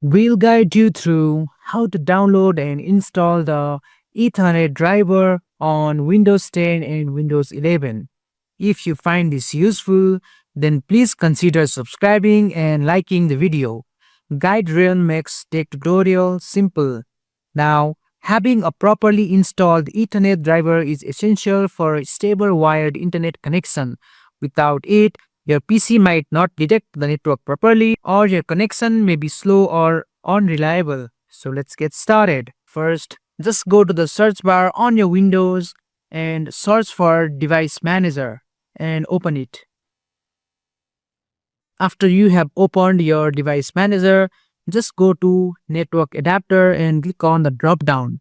We'll guide you through how to download and install the Ethernet driver on Windows 10 and Windows 11. If you find this useful, then please consider subscribing and liking the video. GuideRealm makes tech tutorial simple. Now, having a properly installed Ethernet driver is essential for a stable wired internet connection. Without it, your PC might not detect the network properly, or your connection may be slow or unreliable. So let's get started. First, just go to the search bar on your Windows and search for Device Manager and open it. After you have opened your Device Manager, just go to Network Adapter and click on the drop down.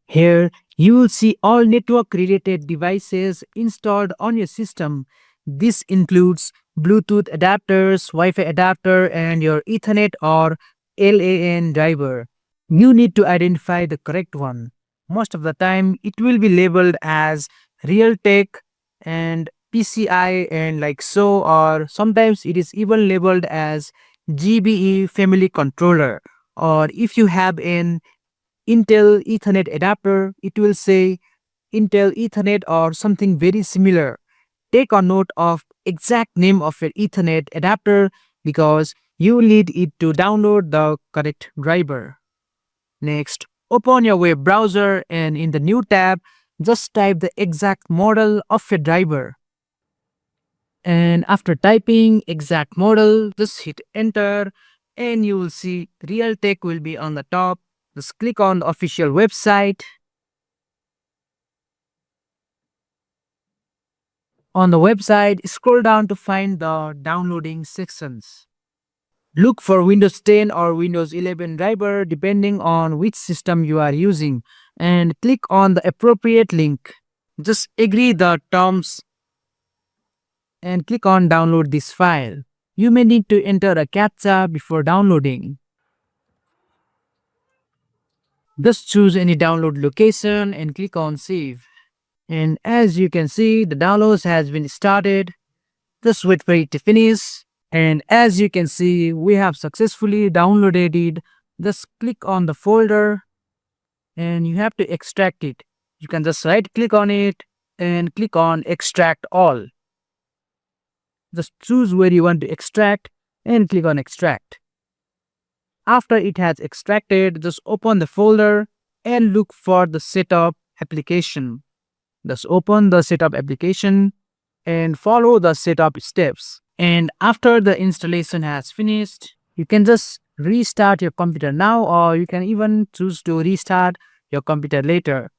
Here, you will see all network related devices installed on your system. This includes Bluetooth adapters, Wi-Fi adapter, and your Ethernet or LAN driver. You need to identify the correct one. Most of the time, it will be labeled as Realtek and PCI and like so, or sometimes it is even labeled as GBE family controller. Or if you have an Intel Ethernet adapter, it will say Intel Ethernet or something very similar. Take a note of exact name of your Ethernet adapter because you will need it to download the correct driver. Next, open your web browser and in the new tab, just type the exact model of your driver. And after typing exact model, just hit enter and you will see Realtek will be on the top. Just click on the official website. On the website, scroll down to find the downloading sections. Look for Windows 10 or Windows 11 driver depending on which system you are using and click on the appropriate link. Just agree the terms and click on download this file. You may need to enter a CAPTCHA before downloading. Just choose any download location and click on save. And as you can see, the downloads has been started. Just wait for it to finish. And as you can see, we have successfully downloaded it. Just click on the folder and you have to extract it. You can just right click on it and click on extract all. Just choose where you want to extract and click on extract. After it has extracted, just open the folder and look for the setup application. Just open the setup application and follow the setup steps. And after the installation has finished, you can just restart your computer now or you can even choose to restart your computer later.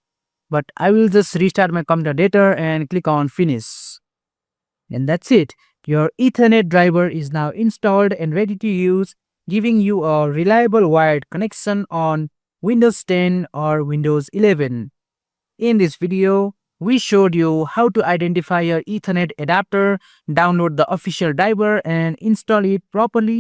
But I will just restart my computer later and click on finish. And that's it. Your Ethernet driver is now installed and ready to use, giving you a reliable wired connection on Windows 10 or Windows 11. In this video, we showed you how to identify your Ethernet adapter, download the official driver and install it properly